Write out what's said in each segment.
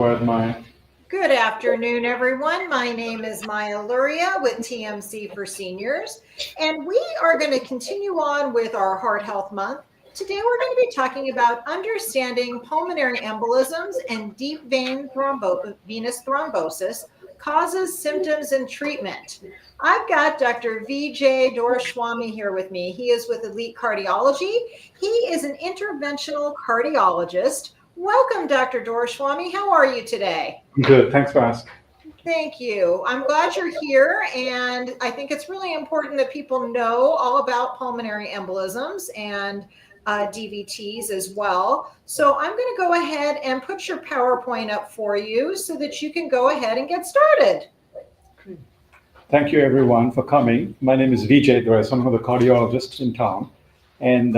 Word, Maya. Good afternoon, everyone. My name is Maya Luria with TMC for Seniors, and we are going to continue on with our Heart Health Month. Today, we're going to be talking about understanding pulmonary embolisms and deep venous thrombosis, causes, symptoms, and treatment. I've got Dr. Vijay Doraiswamy here with me. He is with Elite Cardiology. He is an interventional cardiologist. Welcome, Dr. Doraiswamy. How are you today? Good. Thanks for asking. Thank you. I'm glad you're here, and I think it's really important that people know all about pulmonary embolisms and DVTs as well. So I'm going to go ahead and put your PowerPoint up for you so that you can go ahead and get started. Thank you, everyone, for coming. My name is Vijay Doraiswamy. I'm one of the cardiologists in town. And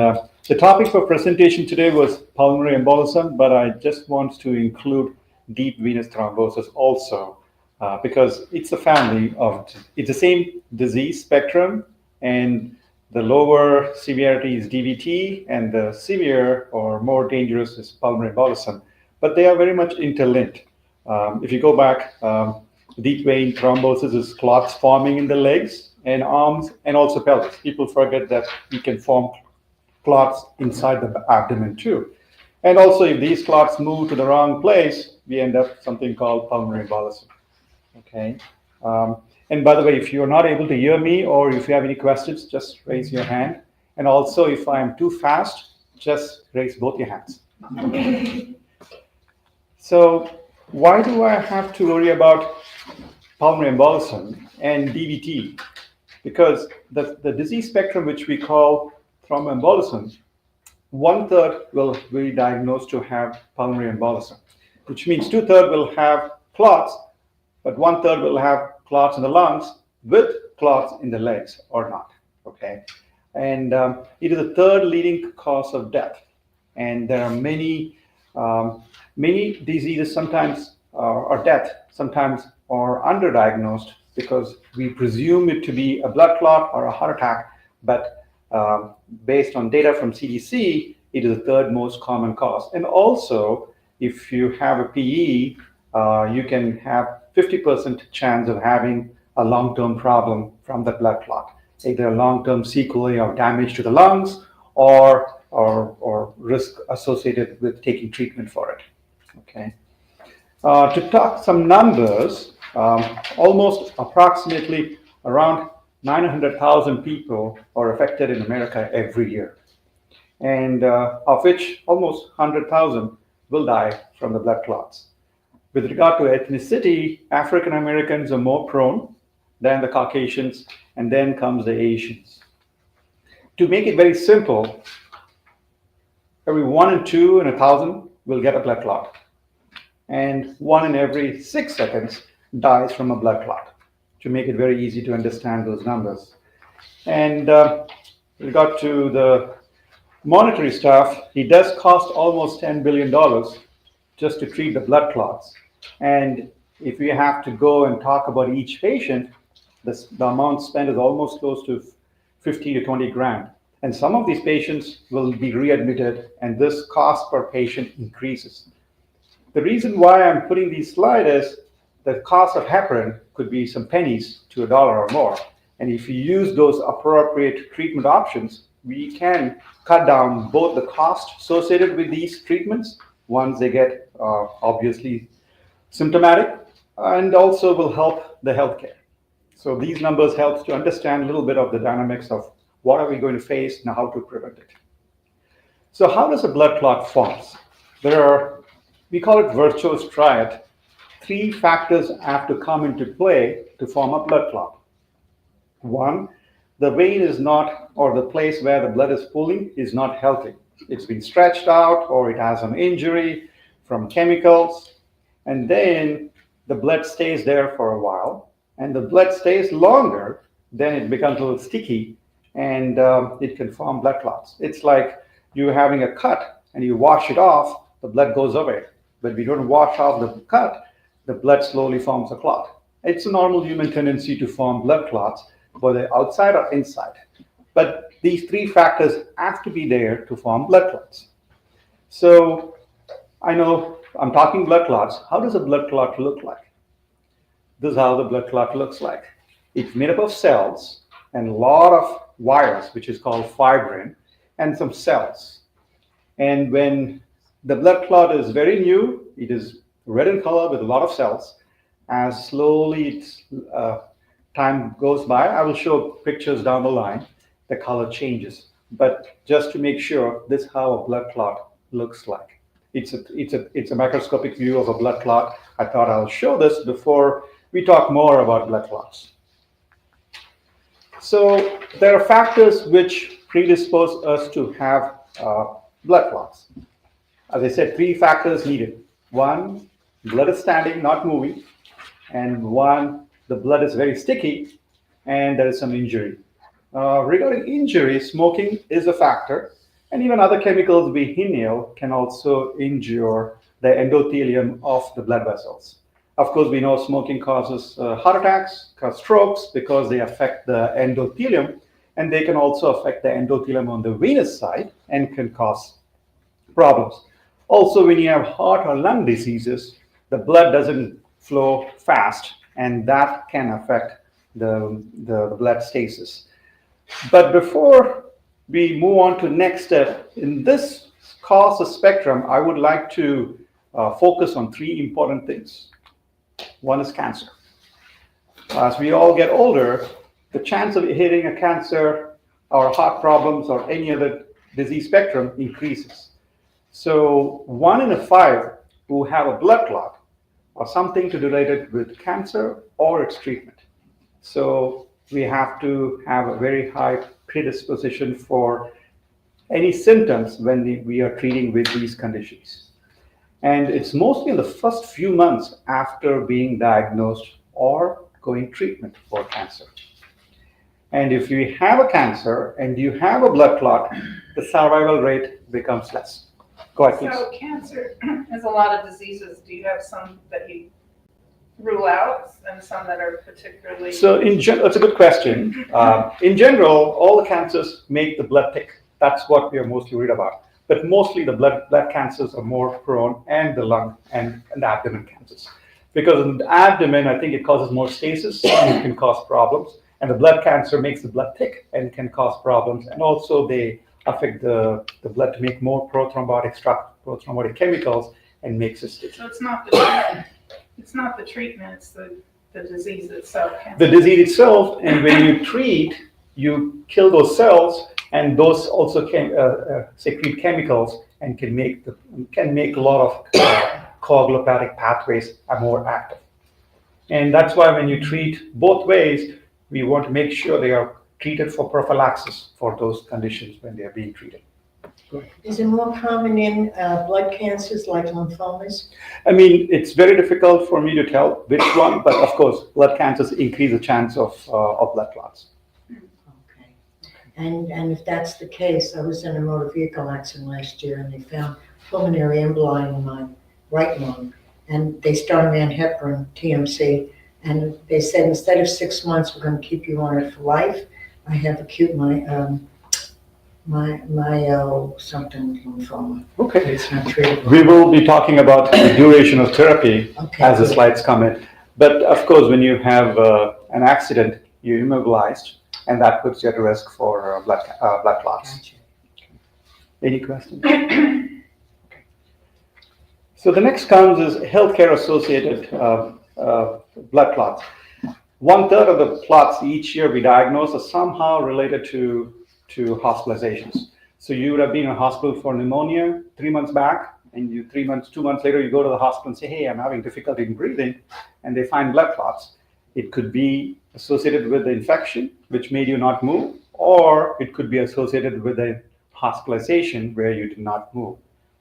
the topic for presentation today was pulmonary embolism, but I just want to include deep venous thrombosis also, because it's a family of, it's the same disease spectrum, and the lower severity is DVT, and the severe or more dangerous is pulmonary embolism. But they are very much interlinked. If you go back, deep vein thrombosis is clots forming in the legs and arms and also pelvis. People forget that we can form clots inside the abdomen too. And also, if these clots move to the wrong place, we end up something called pulmonary embolism. Okay. And by the way, if you're not able to hear me or if you have any questions, just raise your hand. And also, if I'm too fast, just raise both your hands. So, why do I have to worry about pulmonary embolism and DVT? Because the disease spectrum, which we call thromboembolism, 1/3 will be diagnosed to have pulmonary embolism, which means 2/3 will have clots, but 1/3 will have clots in the lungs with clots in the legs or not. Okay, and it is the third leading cause of death. And there are many diseases sometimes or death sometimes are underdiagnosed because we presume it to be a blood clot or a heart attack, but based on data from CDC, it is the third most common cause. And also, if you have a PE, you can have 50% chance of having a long-term problem from the blood clot, either long-term sequelae of damage to the lungs or risk associated with taking treatment for it. Okay. To talk some numbers, almost approximately around 900,000 people are affected in America every year, and of which almost 100,000 will die from the blood clots. With regard to ethnicity, African Americans are more prone than the Caucasians, and then comes the Asians. To make it very simple, every 1 in 2 in 1,000 will get a blood clot, and 1 in every 6 seconds dies from a blood clot, to make it very easy to understand those numbers. And we got to the monetary stuff. It does cost almost $10 billion just to treat the blood clots. And if we have to go and talk about each patient, the amount spent is almost close to 50 to 20 grand. And some of these patients will be readmitted, and this cost per patient increases. The reason why I'm putting these slides is the cost of heparin could be some pennies to $1 or more. And if you use those appropriate treatment options, we can cut down both the cost associated with these treatments once they get obviously symptomatic, and also will help the healthcare. So these numbers help to understand a little bit of the dynamics of what are we going to face and how to prevent it. So how does a blood clot form? There are, we call it virtuous triad. 3 factors have to come into play to form a blood clot. 1, the vein is not, or the place where the blood is pooling is not healthy. It's been stretched out, or it has an injury from chemicals, and then the blood stays there for a while, and the blood stays longer, then it becomes a little sticky, and it can form blood clots. It's like you having a cut, and you wash it off, the blood goes away. But if you don't wash off the cut, the blood slowly forms a clot. It's a normal human tendency to form blood clots, whether outside or inside. But these 3 factors have to be there to form blood clots. So I know I'm talking blood clots. How does a blood clot look like? This is how the blood clot looks like. It's made up of cells and a lot of wires, which is called fibrin, and some cells. And when the blood clot is very new, it is red in color with a lot of cells. As slowly time goes by, I will show pictures down the line, the color changes. But just to make sure, this is how a blood clot looks like. It's a microscopic view of a blood clot. I thought I'll show this before we talk more about blood clots. So there are factors which predispose us to have blood clots. As I said, 3 factors needed. 1, blood is standing, not moving. And 1, the blood is very sticky and there is some injury. Regarding injury, smoking is a factor, and even other chemicals we inhale can also injure the endothelium of the blood vessels. Of course, we know smoking causes heart attacks, cause strokes, because they affect the endothelium, and they can also affect the endothelium on the venous side and can cause problems. Also, when you have heart or lung diseases, the blood doesn't flow fast, and that can affect the blood stasis. But before we move on to next step, in this causes spectrum, I would like to focus on 3 important things. 1 is cancer. As we all get older, the chance of hitting a cancer or heart problems or any other disease spectrum increases. So 1 in 5 who have a blood clot or something to relate it with cancer or its treatment. So we have to have a very high predisposition for any symptoms when we are treating with these conditions. And it's mostly in the first few months after being diagnosed or going treatment for cancer. And if you have a cancer and you have a blood clot, the survival rate becomes less. Go ahead, please. So cancer has a lot of diseases. Do you have some that you rule out and some that are particularly? So in general, it's a good question. In general, all the cancers make the blood thick. That's what we are mostly worried about. But mostly the blood cancers are more prone, and the lung and the abdomen cancers. Because in the abdomen, I think it causes more stasis and it can cause problems. And the blood cancer makes the blood thick and can cause problems. And also they affect the blood to make more prothrombotic chemicals and makes it sticky. So it's not the treatment. It's not the treatment. It's the disease itself. The disease itself, and when you treat, you kill those cells, and those also can secrete chemicals and can make a lot of coagulopathic pathways are more active. And that's why when you treat both ways, we want to make sure they are treated for prophylaxis for those conditions when they are being treated. Is it more common in blood cancers like lymphomas? I mean, it's very difficult for me to tell which one, but of course, blood cancers increase the chance of blood clots. Okay. And if that's the case, I was in a motor vehicle accident last year and they found pulmonary emboli in my right lung. And they started me on heparin, TMC, and they said instead of 6 months, we're going to keep you on it for life. I have acute something lymphoma. Okay. It's not treatable. We will be talking about the duration of therapy as the good. slides come in. But of course, when you have an accident, you're immobilized, and that puts you at risk for blood clots. Gotcha. Any questions? Okay. So the next comes is healthcare-associated blood clots. 1/3 of the clots each year we diagnose are somehow related to hospitalizations. So you would have been in a hospital for pneumonia 3 months back, and 2 months later, you go to the hospital and say, hey, I'm having difficulty in breathing, and they find blood clots. It could be associated with the infection, which made you not move, or it could be associated with a hospitalization where you did not move.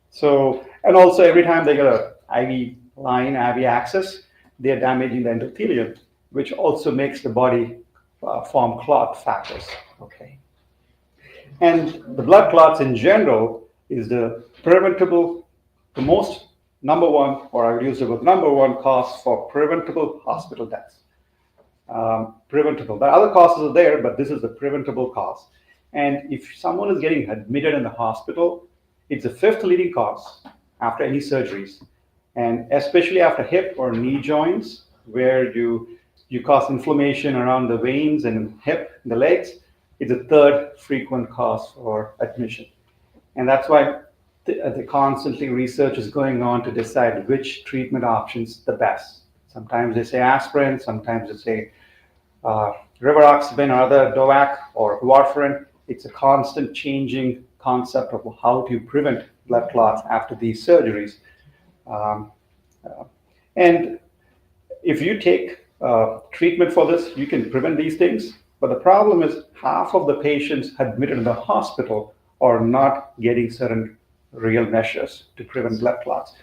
So, and also every time they get a IV line, IV access, they are damaging the endothelium, which also makes the body form clot factors. Okay. And the blood clots in general is the preventable, the most number one, or I would use the word number one cause for preventable hospital deaths. Preventable. The other causes are there, but this is the preventable cause. And if someone is getting admitted in the hospital, it's the 5th leading cause after any surgeries. And especially after hip or knee joints, where you cause inflammation around the veins and hip, the legs, it's a third frequent cause for admission. And that's why the constantly research is going on to decide which treatment options the best. Sometimes they say aspirin, sometimes they say rivaroxaban or other DOAC or warfarin. It's a constant changing concept of how to prevent blood clots after these surgeries. And if you take treatment for this, you can prevent these things. But the problem is half of the patients admitted in the hospital are not getting certain real measures to prevent blood clots.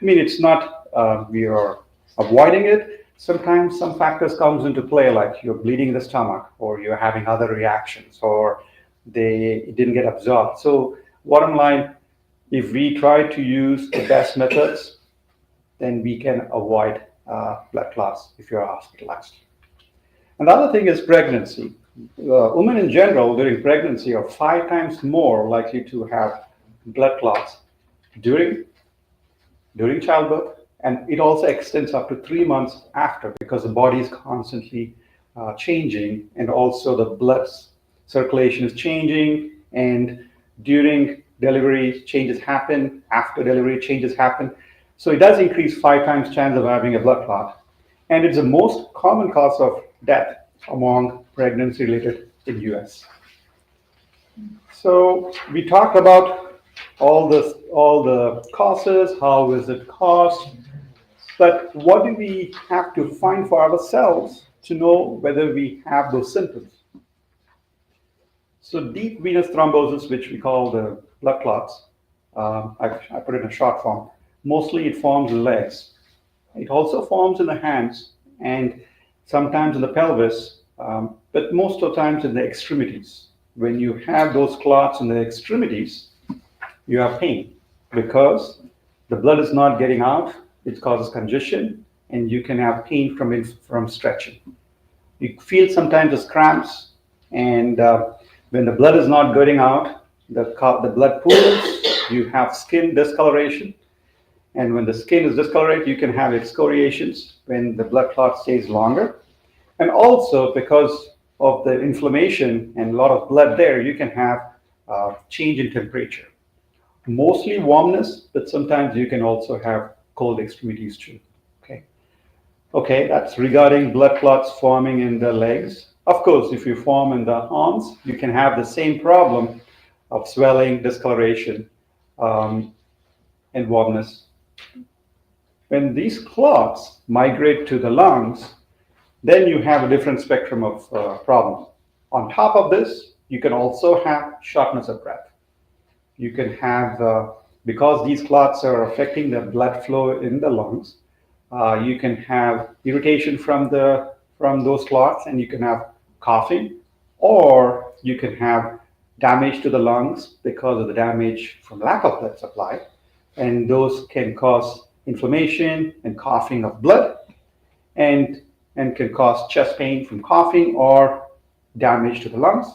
I mean, it's not we are avoiding it. Sometimes some factors comes into play, like you're bleeding in the stomach, or you're having other reactions, or they didn't get absorbed. So bottom line, if we try to use the best methods, then we can avoid blood clots if you're hospitalized. And the other thing is pregnancy. Women in general during pregnancy are 5 times more likely to have blood clots during childbirth, and it also extends up to 3 months after, because the body is constantly changing, and also the blood circulation is changing, and during delivery changes happen, after delivery changes happen. So it does increase 5 times chance of having a blood clot, and it's the most common cause of death among pregnancy related in US. So we talked about all the causes, how is it caused, but what do we have to find for ourselves to know whether we have those symptoms? So deep venous thrombosis, which we call the blood clots, I put it in a short form. Mostly it forms in the legs. It also forms in the hands and sometimes in the pelvis, but most of the times in the extremities. When you have those clots in the extremities, you have pain because the blood is not getting out. It causes congestion, and you can have pain from stretching. You feel sometimes as cramps, and when the blood is not getting out, the blood pools. You have skin discoloration, and when the skin is discolorated, you can have excoriations when the blood clot stays longer. And also because of the inflammation and a lot of blood there, you can have change in temperature. Mostly warmness, but sometimes you can also have cold extremities too. Okay, that's regarding blood clots forming in the legs. Of course, if you form in the arms, you can have the same problem of swelling, discoloration, and warmness. When these clots migrate to the lungs, then you have a different spectrum of problems. On top of this, you can also have shortness of breath. You can have, because these clots are affecting the blood flow in the lungs, you can have irritation from those clots, and you can have coughing, or you can have damage to the lungs because of the damage from lack of blood supply, and those can cause inflammation and coughing of blood, and can cause chest pain from coughing or damage to the lungs.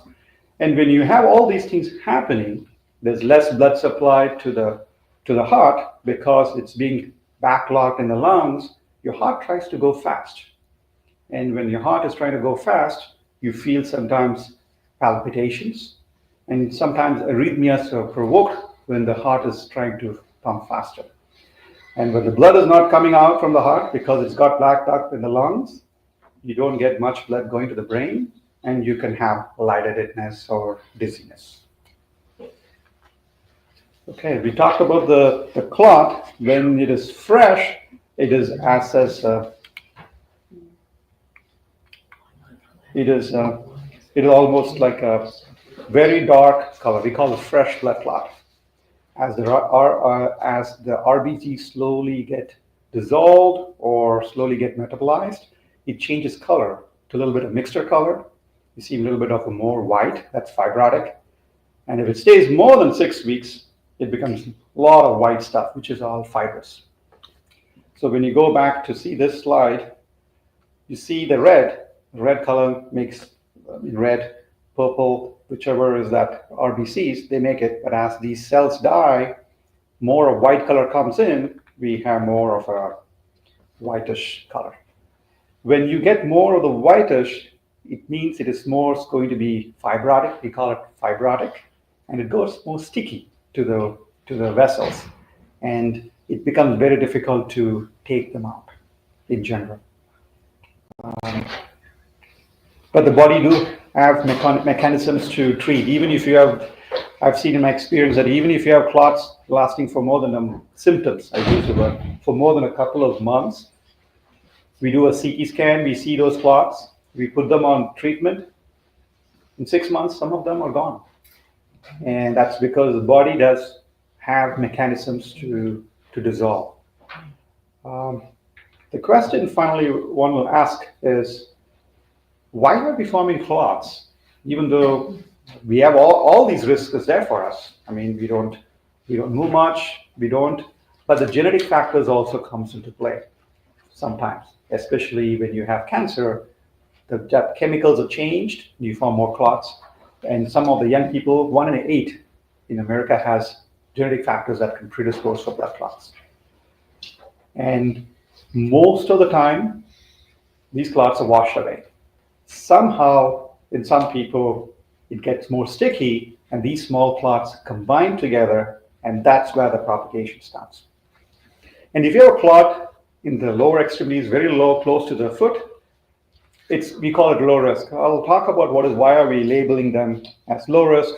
And when you have all these things happening, there's less blood supply to the heart because it's being backlogged in the lungs. Your heart tries to go fast. And when your heart is trying to go fast, you feel sometimes palpitations, and sometimes arrhythmias are provoked when the heart is trying to pump faster. And when the blood is not coming out from the heart because it's got backed up in the lungs, you don't get much blood going to the brain, and you can have lightheadedness or dizziness. Okay, we talked about the clot. When it is fresh, it is almost like a very dark color. We call it fresh blood clot. As the RBCs slowly get dissolved or slowly get metabolized, it changes color to a little bit of mixture color. You see a little bit of a more white, that's fibrotic. And if it stays more than 6 weeks, it becomes a lot of white stuff, which is all fibrous. So when you go back to see this slide, you see the red color makes red, purple, whichever is that RBCs, they make it. But as these cells die, more of white color comes in, we have more of a whitish color. When you get more of the whitish, it means it is more going to be fibrotic. We call it fibrotic, and it goes more sticky to the vessels, and it becomes very difficult to take them out in general. But the body do have mechanisms to treat. Even if you have, I've seen in my experience that even if you have clots lasting for more than symptoms, I use the word, for more than a couple of months, we do a CT scan, we see those clots, we put them on treatment. In 6 months, some of them are gone. And that's because the body does have mechanisms to dissolve. The question finally one will ask is, why are we forming clots? Even though we have all these risks is there for us. I mean, we don't move much, but the genetic factors also comes into play sometimes, especially when you have cancer. The chemicals are changed, you form more clots, and some of the young people, 1 in 8 in America has genetic factors that can predispose for blood clots. And most of the time, these clots are washed away. Somehow, in some people, it gets more sticky, and these small clots combine together, and that's where the propagation starts. And if you have a clot in the lower extremities, very low, close to the foot, we call it low risk. I'll talk about why are we labeling them as low risk,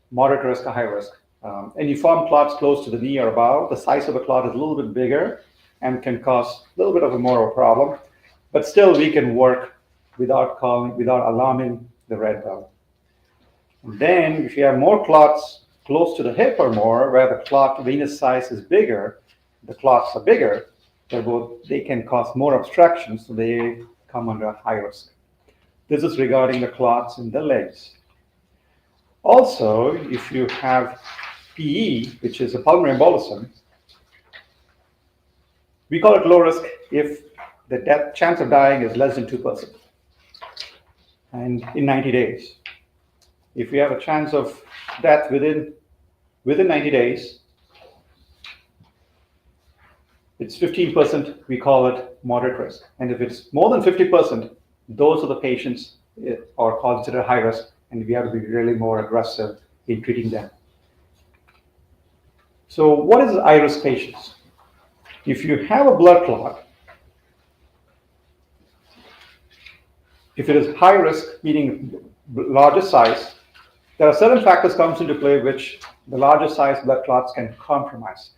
moderate risk, or high risk. And you form clots close to the knee or above. The size of a clot is a little bit bigger and can cause a little bit of a more of a problem. But still, we can work without alarming the red bell. Then, if you have more clots close to the hip or more, where the clot venous size is bigger, the clots are bigger, they can cause more obstruction, so they come under high risk. This is regarding the clots in the legs. Also, if you have PE, which is a pulmonary embolism, we call it low risk if the chance of dying is less than 2%, and in 90 days. If we have a chance of death within 90 days, it's 15%, we call it moderate risk. And if it's more than 50%, those are the patients are considered high risk, and we have to be really more aggressive in treating them. So what is high risk patients? If you have a blood clot, if it is high risk, meaning larger size, there are certain factors comes into play which the larger size blood clots can compromise.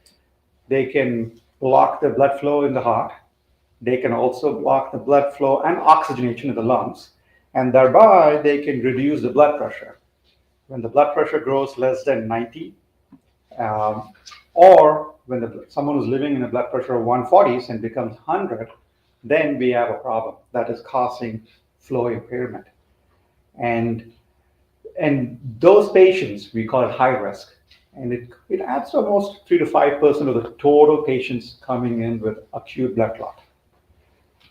They can block the blood flow in the heart. They can also block the blood flow and oxygenation in the lungs, and thereby they can reduce the blood pressure. When the blood pressure grows less than 90, or when someone who's living in a blood pressure of 140s and becomes 100, then we have a problem that is causing flow impairment. And those patients, we call it high risk. And it adds to almost 3 to 5% of the total patients coming in with acute blood clot.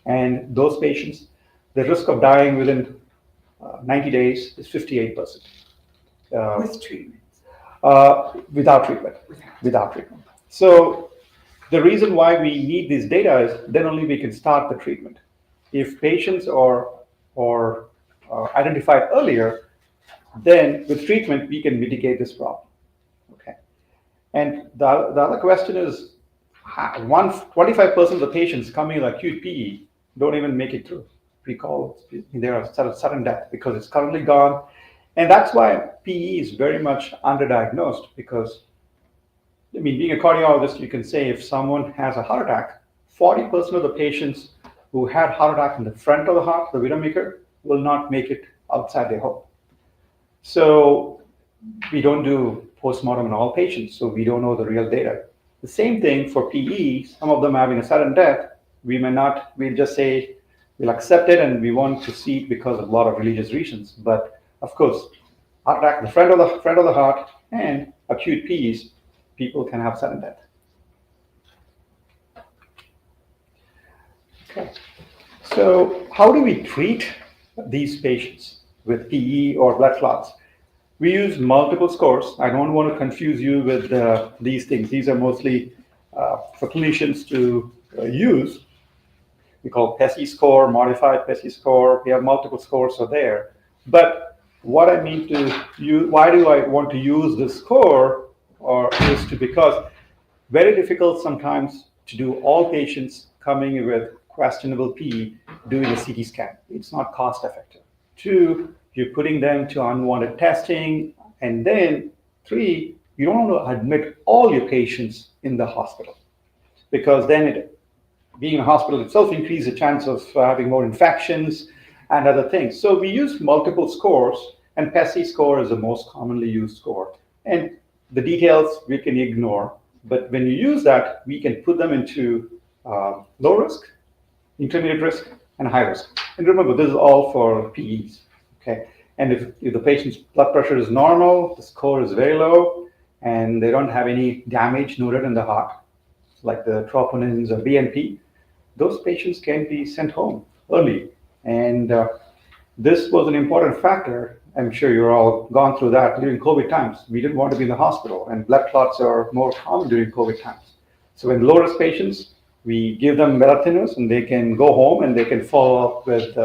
And those patients, the risk of dying within 90 days is 58%. With treatment. Without treatment. So the reason why we need this data is then only we can start the treatment. If patients are identified earlier, then with treatment we can mitigate this problem. Okay. And the other question is, 25% of the patients coming with acute PE don't even make it through. We call there are sudden death because it's currently gone. And that's why PE is very much underdiagnosed, because, I mean, being a cardiologist, you can say if someone has a heart attack, 40% of the patients who had heart attack in the front of the heart, the widowmaker, will not make it outside their home. So we don't do postmortem on all patients, so we don't know the real data. The same thing for PE, some of them having a sudden death, we'll just say, we'll accept it and we want to see it because of a lot of religious reasons. But of course, heart attack in the front of the heart and acute PEs, people can have sudden death. Okay. So how do we treat these patients with PE or blood clots? We use multiple scores. I don't want to confuse you with these things. These are mostly for clinicians to use. We call PESI score, modified PESI score. We have multiple scores are there. But what I mean to use, why do I want to use this score, because very difficult sometimes to do all patients coming with questionable PE doing a CT scan. It's not cost effective. 2, you're putting them to unwanted testing. And then 3, you don't want to admit all your patients in the hospital, because then being a hospital itself increases the chance of having more infections and other things. So we use multiple scores, and PESI score is the most commonly used score. And the details we can ignore, but when you use that, we can put them into low risk, intermediate risk, and high risk. And remember, this is all for PEs, okay? And if the patient's blood pressure is normal, the score is very low, and they don't have any damage noted in the heart, like the troponins or BNP, those patients can be sent home early. And this was an important factor. I'm sure you're all gone through that during COVID times. We didn't want to be in the hospital, and blood clots are more common during COVID times. So in low-risk patients, we give them beta thinners, and they can go home and they can follow up with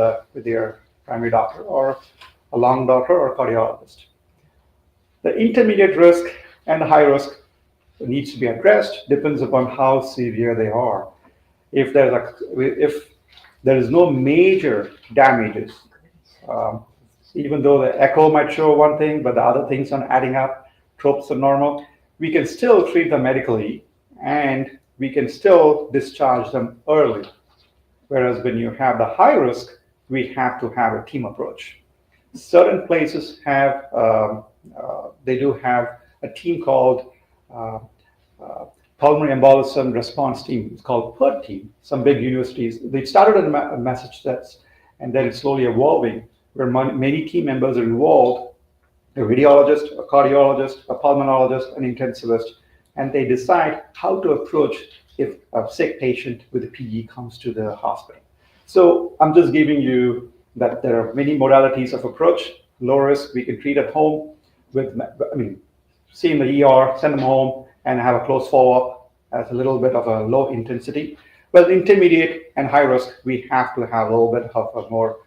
their primary doctor or a lung doctor or a cardiologist. The intermediate risk and the high risk needs to be addressed, depends upon how severe they are. If there is no major damages, even though the echo might show one thing, but the other things are adding up, tropes are normal, we can still treat them medically, and we can still discharge them early. Whereas when you have the high risk, we have to have a team approach. Certain places have, they do have a team called Pulmonary Embolism Response Team. It's called PERT team. Some big universities, they started in Massachusetts, and then it's slowly evolving, where many team members are involved, a radiologist, a cardiologist, a pulmonologist, an intensivist, and they decide how to approach if a sick patient with a PE comes to the hospital. So I'm just giving you that there are many modalities of approach. Low risk, we can treat at home see in the ER, send them home, and have a close follow-up as a little bit of a low intensity. But intermediate and high risk, we have to have a little bit of a more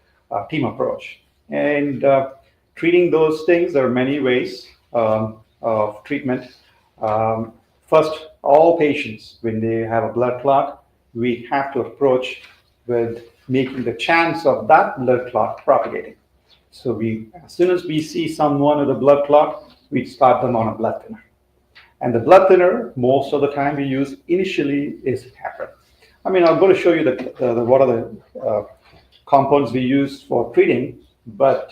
team approach. And treating those things, there are many ways of treatment. First, all patients, when they have a blood clot, we have to approach with making the chance of that blood clot propagating. So as soon as we see someone with a blood clot, we start them on a blood thinner. And the blood thinner, most of the time we use initially is heparin. I'm going to show you what are the compounds we use for treating, but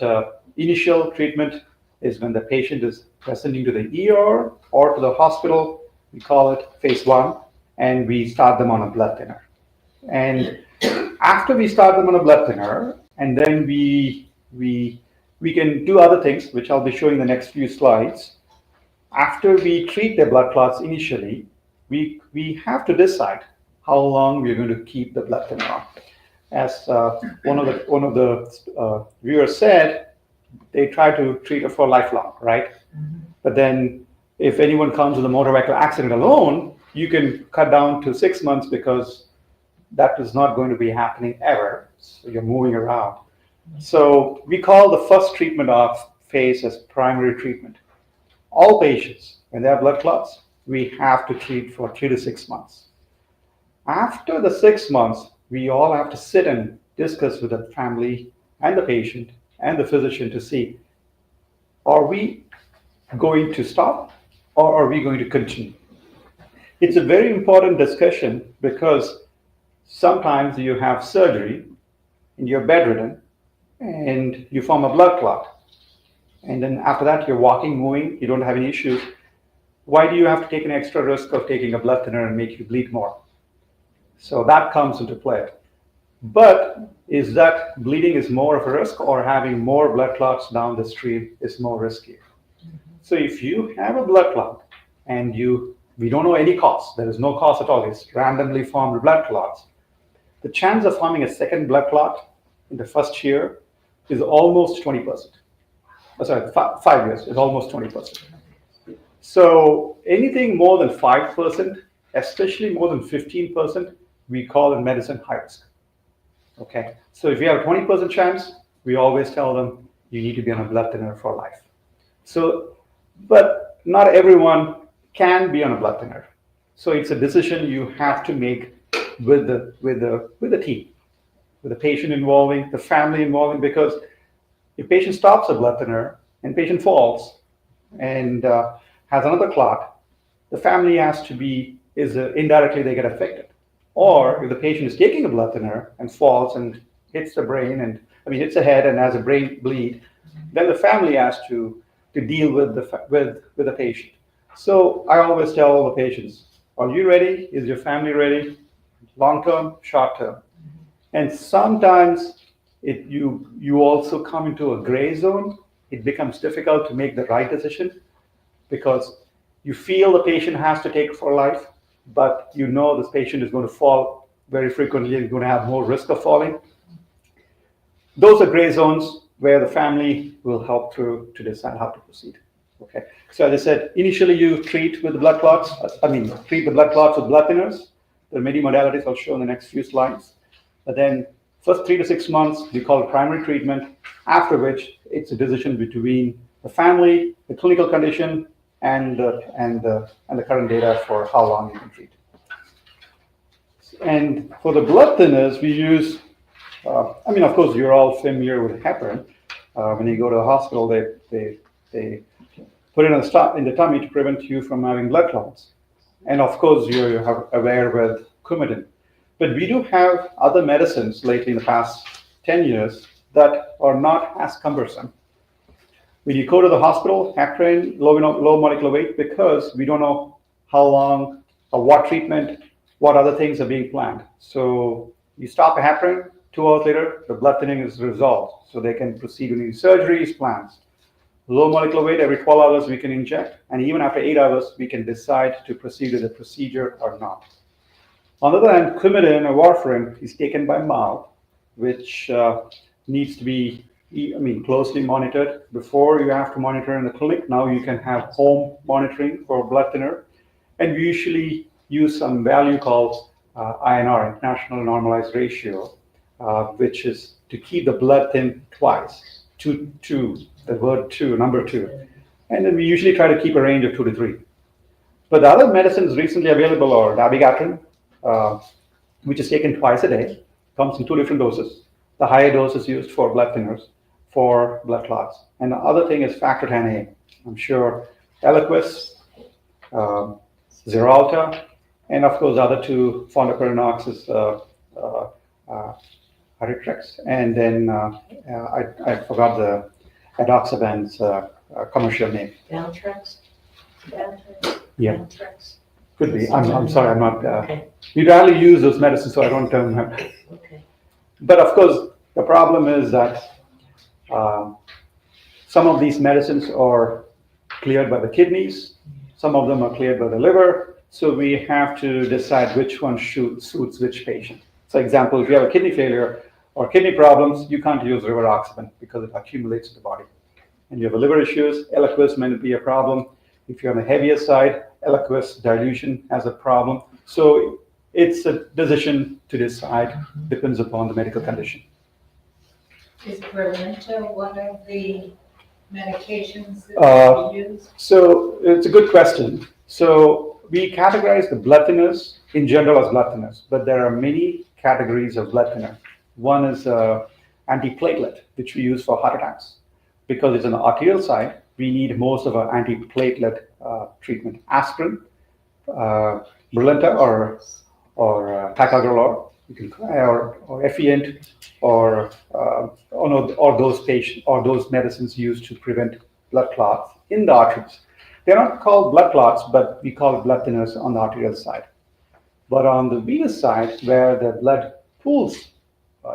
initial treatment is when the patient is presenting to the ER or to the hospital. We call it phase 1, and we start them on a blood thinner. And after we start them on a blood thinner, and then we can do other things, which I'll be showing the next few slides. After we treat the blood clots initially, we have to decide how long we're going to keep the blood thinner on. As one of the viewers said, they try to treat it for lifelong, right? Mm-hmm. But then if anyone comes with a motor vehicle accident alone, you can cut down to 6 months, because that is not going to be happening ever. So you're moving around. So we call the first treatment phase as primary treatment. All patients, when they have blood clots, we have to treat for 3 to 6 months. After the 6 months, we all have to sit and discuss with the family and the patient and the physician to see, are we going to stop or are we going to continue? It's a very important discussion, because sometimes you have surgery and you're bedridden and you form a blood clot. And then after that, you're walking, moving, you don't have any issues. Why do you have to take an extra risk of taking a blood thinner and make you bleed more? So that comes into play. But is that bleeding is more of a risk, or having more blood clots down the stream is more risky? Mm-hmm. So if you have a blood clot and we don't know any cause, there is no cause at all, it's randomly formed blood clots, the chance of forming a second blood clot in the first year is almost 20%. 5 years is almost 20%. So anything more than 5% especially more than 15%, we call in medicine high risk. Okay, so if you have a 20% chance, we always tell them you need to be on a blood thinner for life. So, but not everyone can be on a blood thinner. So it's a decision you have to make with the team, with the patient involving, the family involving, because if patient stops a blood thinner and patient falls and has another clot, the family has to be, indirectly they get affected. Or if the patient is taking a blood thinner and falls and hits the brain hits the head and has a brain bleed, then the family has to deal with the patient. So I always tell all the patients, are you ready? Is your family ready? Long term, short term. And sometimes you also come into a gray zone. It becomes difficult to make the right decision because you feel the patient has to take for life, but you know this patient is going to fall very frequently and is going to have more risk of falling. Those are gray zones where the family will help to decide how to proceed. Okay. So as I said, initially you treat with the blood clots. Treat the blood clots with blood thinners. There are many modalities I'll show in the next few slides. But then first 3 to 6 months, we call it primary treatment, after which it's a decision between the family, the clinical condition, and the current data for how long you can treat. And for the blood thinners, we use, of course, you're all familiar with heparin. When you go to the hospital, they put it in the tummy to prevent you from having blood clots. And of course, you're aware with Coumadin. But we do have other medicines lately in the past 10 years that are not as cumbersome. When you go to the hospital, heparin, low molecular weight, because we don't know how long or what treatment, what other things are being planned. So you stop a heparin, 2 hours later, the blood thinning is resolved. So they can proceed with any surgeries, plans. Low molecular weight, every 12 hours we can inject. And even after 8 hours, we can decide to proceed with the procedure or not. On the other hand, Coumadin or warfarin is taken by mouth, which needs to be closely monitored. Before you have to monitor in the clinic, now you can have home monitoring for blood thinner. And we usually use some value called INR, International Normalized Ratio, which is to keep the blood thin twice, the word two, number 2. And then we usually try to keep a range of 2 to 3. But the other medicines recently available are dabigatran, which is taken twice a day, comes in 2 different doses. The higher dose is used for blood thinners, for blood clots. And the other thing is factor Xa. I'm sure Eliquis, Xarelto, and of course the other 2, fondaparinux is Artery, and then I forgot the edoxaban's commercial name. Valtrex? Yeah. Valtrex? Could be. I'm sorry, I'm not. Okay. We rarely use those medicines, so I don't tell them. Okay. But of course, the problem is that some of these medicines are cleared by the kidneys, some of them are cleared by the liver, so we have to decide which one suits which patient. So example, if you have a kidney failure or kidney problems, you can't use rivaroxaban because it accumulates in the body. And you have liver issues, Eliquis may be a problem. If you're on the heavier side, Eliquis dilution has a problem. So it's a decision to decide, depends upon the medical condition. Is Brilinta one of the medications that we use? So it's a good question. So we categorize the blood thinners in general as blood thinners, but there are many categories of blood thinner. One is antiplatelet, which we use for heart attacks. Because it's on the arterial side, we need most of our antiplatelet treatment. Aspirin, Brilinta, or ticagrelor, or Efient, or those medicines used to prevent blood clots in the arteries. They're not called blood clots, but we call it blood thinners on the arterial side. But on the venous side, where the blood pools,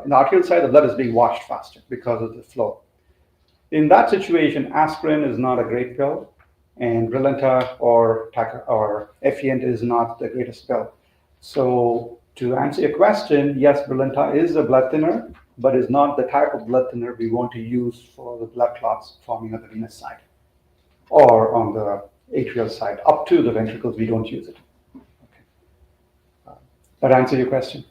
in the arterial side, the blood is being washed faster because of the flow. In that situation, aspirin is not a great pill, and Brilinta or Efient is not the greatest pill. So to answer your question, yes, Brilinta is a blood thinner, but is not the type of blood thinner we want to use for the blood clots forming on the venous side or on the atrial side. Up to the ventricles, we don't use it. Okay. That answer your question?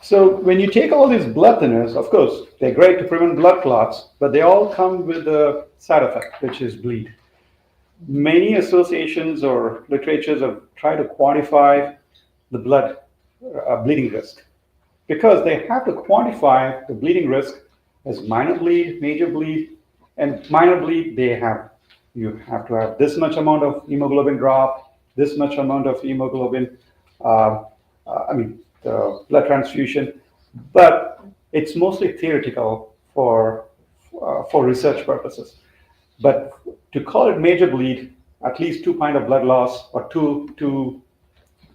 So when you take all these blood thinners, of course, they're great to prevent blood clots, but they all come with a side effect, which is bleed. Many associations or literatures have tried to quantify the bleeding risk, because they have to quantify the bleeding risk as minor bleed, major bleed, and minor bleed, you have to have this much amount of hemoglobin drop, this much amount of hemoglobin, blood transfusion, but it's mostly theoretical for research purposes. But to call it major bleed, at least 2 pints of blood loss or 2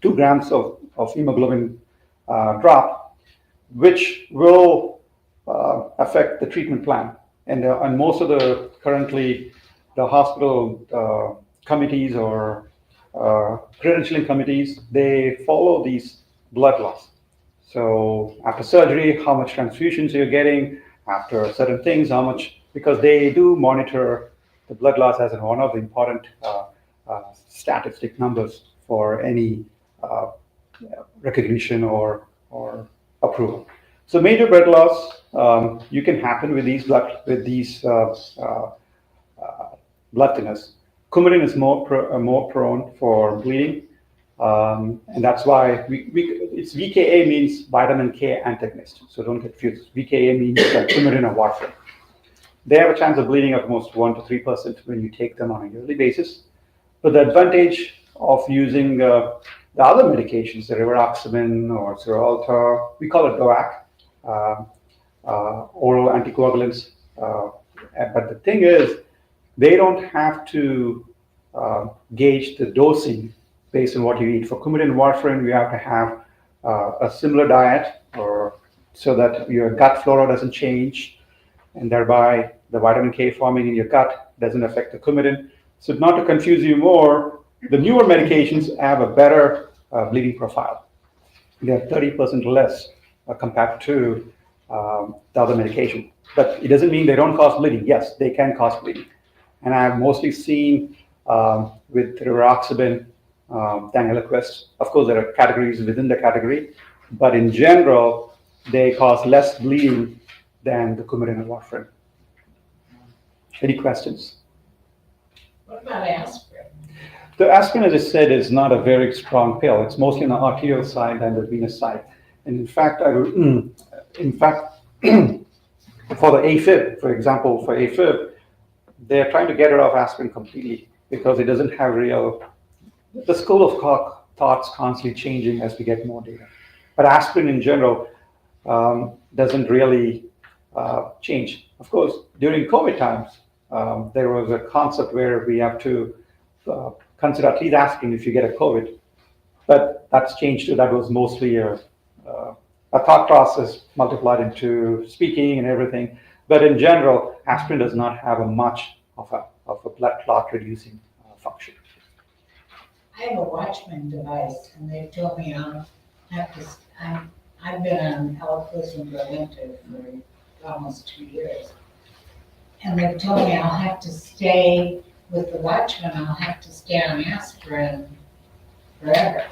grams of hemoglobin drop, which will affect the treatment plan. And most of the currently the hospital committees or credentialing committees, they follow these blood loss. So after surgery, how much transfusions you're getting, after certain things, how much, because they do monitor the blood loss as one of the important statistic numbers for any recognition or approval. So major blood loss you can happen with these blood thinners. Coumadin is more prone for bleeding, and that's why it's VKA means vitamin K antagonist. So don't get confused. VKA means coumadin or warfarin. They have a chance of bleeding of almost 1 to 3% when you take them on a yearly basis. But the advantage of using the other medications, the rivaroxaban or Xarelto, we call it DOAC, oral anticoagulants. But the thing is, they don't have to gauge the dosing based on what you eat. For coumadin and warfarin, you have to have a similar diet, or so that your gut flora doesn't change, and thereby the vitamin K forming in your gut doesn't affect the coumadin. So not to confuse you more, the newer medications have a better bleeding profile. They're 30% less compared to the other medication. But it doesn't mean they don't cause bleeding. Yes, they can cause bleeding. And I've mostly seen with rivaroxaban, Eliquis. Of course, there are categories within the category, but in general, they cause less bleeding than the coumadin and warfarin. Any questions? What about aspirin? The aspirin, as I said, is not a very strong pill. It's mostly on the arterial side than the venous side. And in fact, for the AFib, for example, for AFib, they're trying to get rid of aspirin completely because it doesn't have the school of thought's constantly changing as we get more data. But aspirin in general doesn't really change. Of course, during COVID times, there was a concept where we have to consider at least aspirin if you get a COVID, but that's changed too. That was mostly a thought process multiplied into speaking and everything. But in general, aspirin does not have much of a blood clot reducing function. I have a Watchman device, and they told me I'll have to. I've been on Eliquis and preventive for almost 2 years, and they've told me I'll have to stay with the Watchman. I'll have to stay on aspirin forever.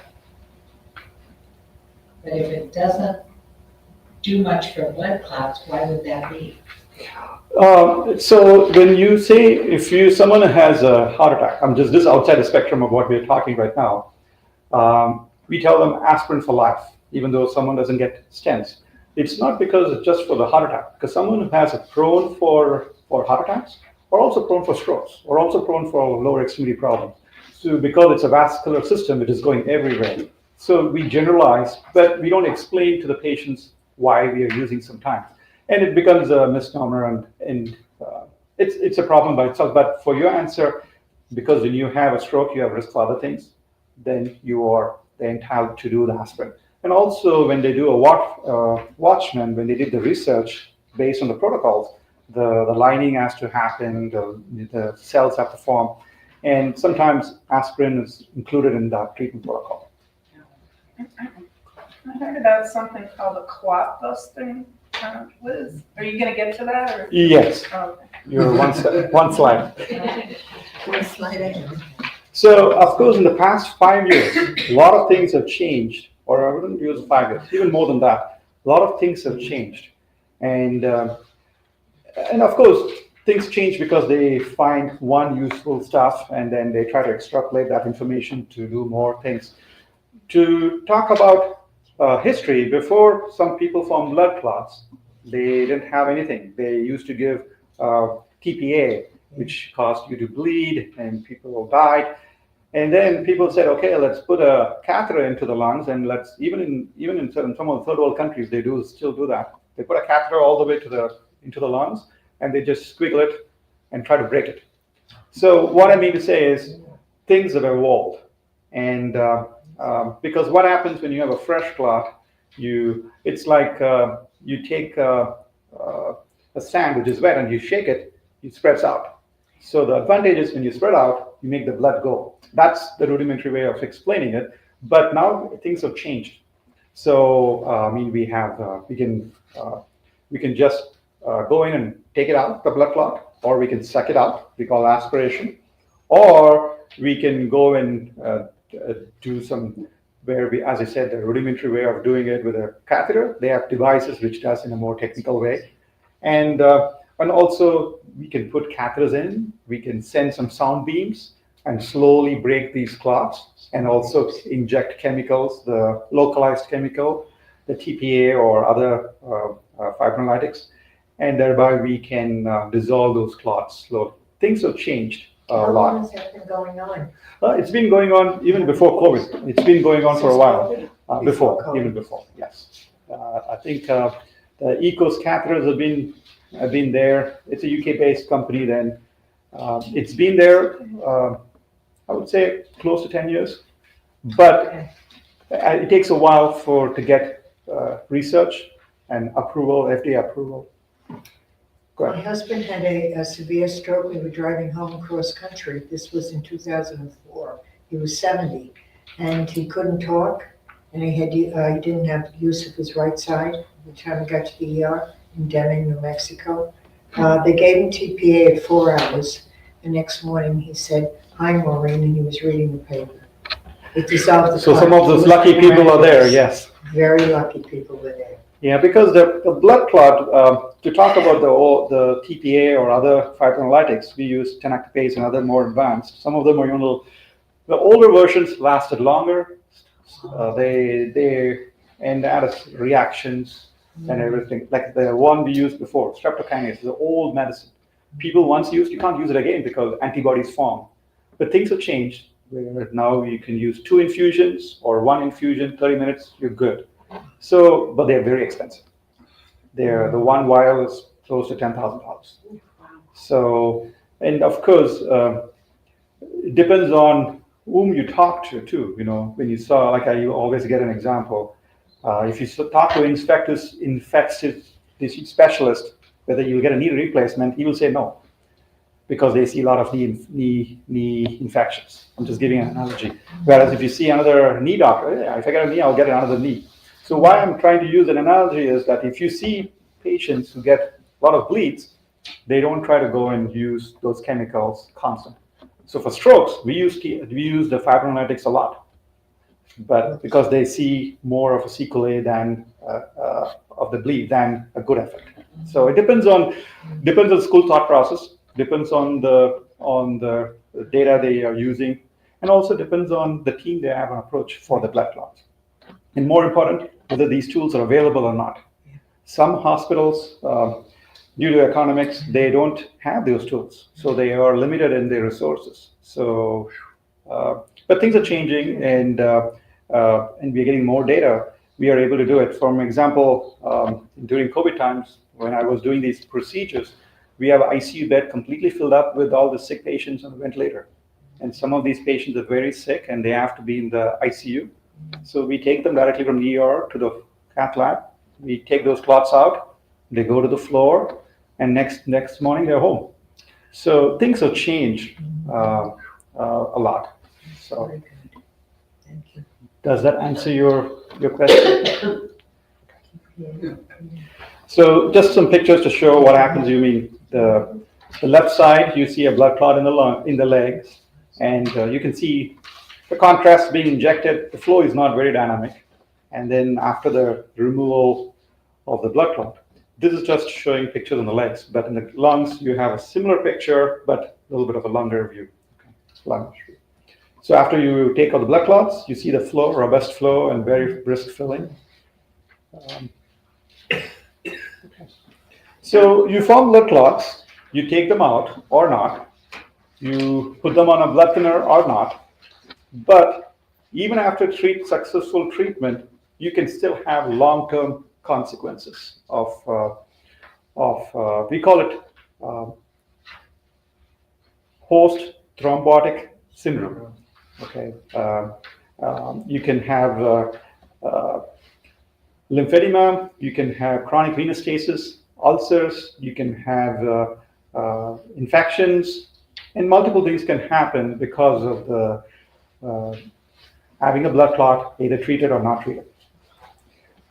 But if it doesn't do much for blood clots, why would that be? So when you say someone has a heart attack, I'm just this outside the spectrum of what we're talking right now. We tell them aspirin for life, even though someone doesn't get stents. It's not because it's just for the heart attack, because someone who has a prone for heart attacks, or also prone for strokes, or also prone for lower extremity problems. So because it's a vascular system, it is going everywhere. So we generalize, but we don't explain to the patients why we are using sometimes. And it becomes a misnomer, and it's a problem by itself. But for your answer, because when you have a stroke, you have risk for other things, then you are entitled to do the aspirin. And also, when they do a Watchman, when they did the research based on the protocols, the lining has to happen, the cells have to form, and sometimes aspirin is included in that treatment protocol. I heard about something called a clot busting. Liz, are you going to get to that? Or? Yes, Okay. you're one slide. One slide ahead. So, of course, in the past 5 years, a lot of things have changed, or I wouldn't use 5 years, even more than that. A lot of things have changed. And, uh, and of course, things change because they find one useful stuff and then they try to extrapolate that information to do more things. To talk about history, before some people formed blood clots, they didn't have anything. They used to give TPA, which caused you to bleed, and people died. And then people said, okay, let's put a catheter into the lungs, and let's even in some of the third world countries, they still do that. They put a catheter all the way into the lungs, and they just squiggle it and try to break it. So what I mean to say is things have evolved, and because what happens when you have a fresh clot, it's like you take a sand which is wet and you shake it, it spreads out. So the advantage is when you spread out, you make the blood go. That's the rudimentary way of explaining it. But now things have changed. So I mean, we can just go in and take it out, the blood clot, or we can suck it out. We call aspiration, or we can go and do some where we, as I said, the rudimentary way of doing it with a catheter. They have devices which does in a more technical way, and also we can put catheters in. We can send some sound beams and slowly break these clots, and also inject chemicals, the localized chemical, the TPA or other fibrinolytics, and thereby we can dissolve those clots slowly. Things have changed a How lot. long has that been going on? It's been going on even before COVID. It's been going on for a while. Before COVID. Even before, yes. I think the ECOS catheters have been there. It's a UK-based company. Then it's been there. I would say close to 10 years, but it takes a while to get research and approval, FDA approval. Go My ahead. husband had a severe stroke. We were driving home cross country. This was in 2004. He was 70, and he couldn't talk, and he didn't have use of his right side. By the time he got to the ER in Deming, New Mexico, they gave him TPA at 4 hours. The next morning, he said, "Hi, Maureen," and he was reading the paper. It dissolved the So clot. some of those It was lucky people are there, miraculous. yes. Very lucky people were there. Yeah, because the blood clot, to talk about the TPA or other fibrinolytics, we use tenactipase and other more advanced. Some of them are the older versions lasted longer. They added reactions and everything. Like the one we used before, streptokinase, is an old medicine. People once used, you can't use it again because antibodies form. But things have changed where now you can use 2 infusions or 1 infusion, 30 minutes, you're good. So, but they're very expensive. The one vial is close to $10,000. So, and of course, it depends on whom you talk to too. You know, when you saw, like I always get an example. If you talk to an infectious disease specialist, whether you'll get a knee replacement, he will say no, because they see a lot of knee infections. I'm just giving an analogy. Whereas if you see another knee doctor, yeah, if I get a knee, I'll get another knee. So why I'm trying to use an analogy is that if you see patients who get a lot of bleeds, they don't try to go and use those chemicals constantly. So for strokes, we use the fibrinolytics a lot, but because they see more of a sequelae than of the bleed than a good effect. So it depends on the school thought process, depends on the data they are using, and also depends on the team they have an approach for the blood clots. And more important, whether these tools are available or not. Some hospitals, due to economics, they don't have those tools, so they are limited in their resources. So, but things are changing, and we're getting more data. We are able to do it. For example, during COVID times, when I was doing these procedures, we have an ICU bed completely filled up with all the sick patients on the ventilator. And some of these patients are very sick, and they have to be in the ICU. So we take them directly from the ER to the cath lab. We take those clots out. They go to the floor, and next morning they're home. So things have changed a lot. So Very good. Thank you. does that answer your question? So just some pictures to show what happens. You mean the left side, you see a blood clot in the legs. And you can see the contrast being injected. The flow is not very dynamic. And then after the removal of the blood clot, this is just showing pictures on the legs, but in the lungs, you have a similar picture, but a little bit of a longer view. Okay. Lung view. So after you take out the blood clots, you see the flow, robust flow, and very brisk filling. So you form blood clots, you take them out or not, you put them on a blood thinner or not, but even after successful treatment, you can still have long-term consequences of we call it post-thrombotic syndrome. Okay, you can have lymphedema, you can have chronic venous stasis, ulcers, you can have infections, and multiple things can happen because of the having a blood clot, either treated or not treated.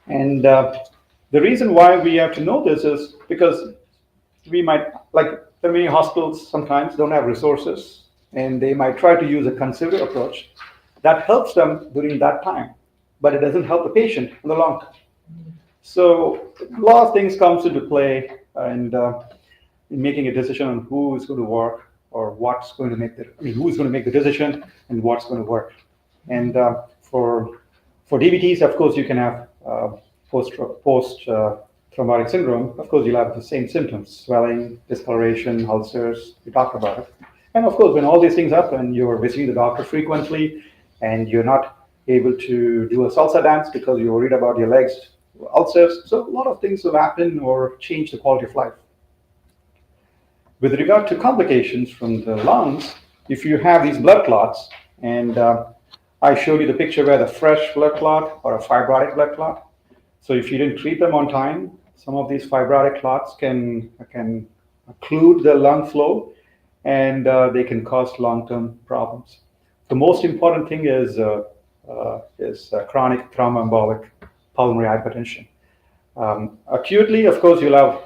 And the reason why we have to know this is because we might, like many hospitals sometimes don't have resources, and they might try to use a conservative approach that helps them during that time, but it doesn't help the patient in the long term. So a lot of things comes into play and in making a decision on who is going to work or what's going to make who's going to make the decision and what's going to work. And for DVTs, of course, you can have post thrombotic syndrome. Of course, you'll have the same symptoms: swelling, discoloration, ulcers. We talked about it. And of course, when all these things happen, you're visiting the doctor frequently, and you're not able to do a salsa dance because you're worried about your legs, ulcers. So a lot of things will happen or change the quality of life. With regard to complications from the lungs, if you have these blood clots, and I showed you the picture where the fresh blood clot or a fibrotic blood clot. So if you didn't treat them on time, some of these fibrotic clots can occlude the lung flow, and they can cause long-term problems. The most important thing is chronic thromboembolic pulmonary hypertension. Acutely, of course, you'll have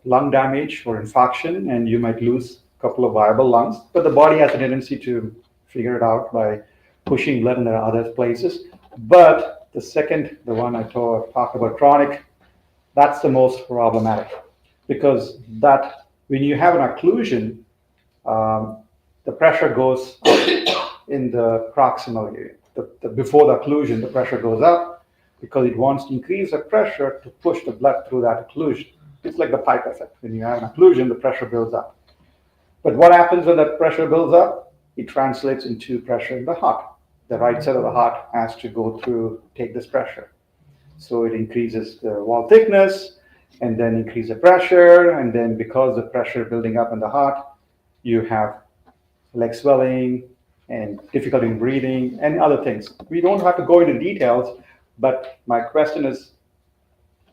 lung damage or infarction, and you might lose a couple of viable lungs, but the body has a tendency to figure it out by pushing blood in the other places. But the second, the one I talked about, chronic, that's the most problematic, because that when you have an occlusion, the pressure goes up in the proximal area. Before the occlusion, the pressure goes up because it wants to increase the pressure to push the blood through that occlusion. It's like the pipe effect. When you have an occlusion, the pressure builds up. But what happens when that pressure builds up? It translates into pressure in the heart. The right side of the heart has to go through, take this pressure. So it increases the wall thickness, and then increase the pressure, and then because the pressure building up in the heart, you have leg swelling and difficulty in breathing and other things. We don't have to go into details, but my question is,